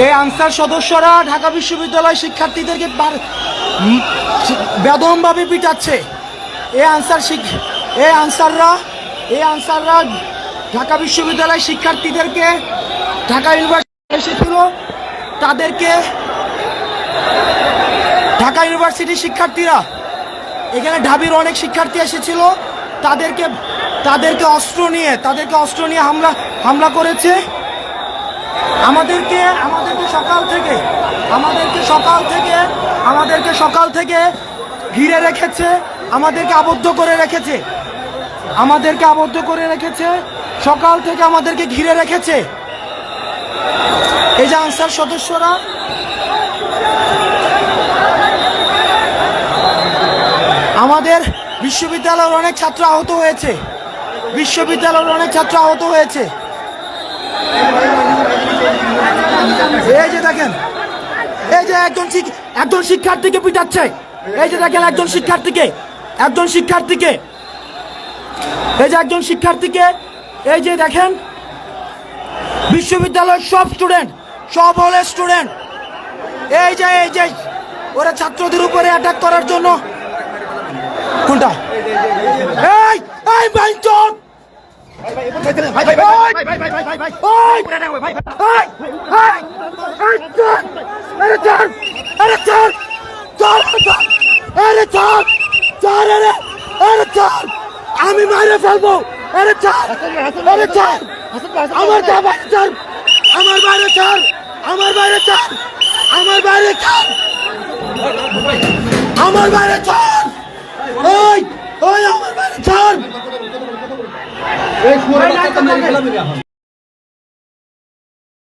এই আনসার সদস্যরা ঢাকা বিশ্ববিদ্যালয় শিক্ষার্থীদেরকে বেদমভাবে পিটাচ্ছে। এই আনসাররা ঢাকা বিশ্ববিদ্যালয় শিক্ষার্থীদেরকে, ঢাকা ইউনিভার্সিটি এসেছিল তাদেরকে, ঢাকা ইউনিভার্সিটির শিক্ষার্থীরা, এখানে ঢাবির অনেক শিক্ষার্থী এসেছিল, তাদেরকে অস্ত্র নিয়ে হামলা করেছে। আমাদেরকে সকাল থেকে ঘিরে রেখেছে, আমাদেরকে আবদ্ধ করে রেখেছে, সকাল থেকে আমাদেরকে ঘিরে রেখেছে। এই যে আনসার সদস্যরা, আমাদের বিশ্ববিদ্যালয়ের অনেক ছাত্র আহত হয়েছে। এই যে দেখেন, এই যে একজন শিক্ষার্থীকে পিটাচ্ছে। এই যে দেখেন একজন শিক্ষার্থীকে, এই যে দেখেন বিশ্ববিদ্যালয়ের সব হলের স্টুডেন্ট, এই যে ওরা ছাত্রদের উপরে অ্যাটাক করার জন্য, কোনটা আমি মারে ফেলবো। আমার বাইরে ছাড়। ওই আমার বাইরে ছাড়।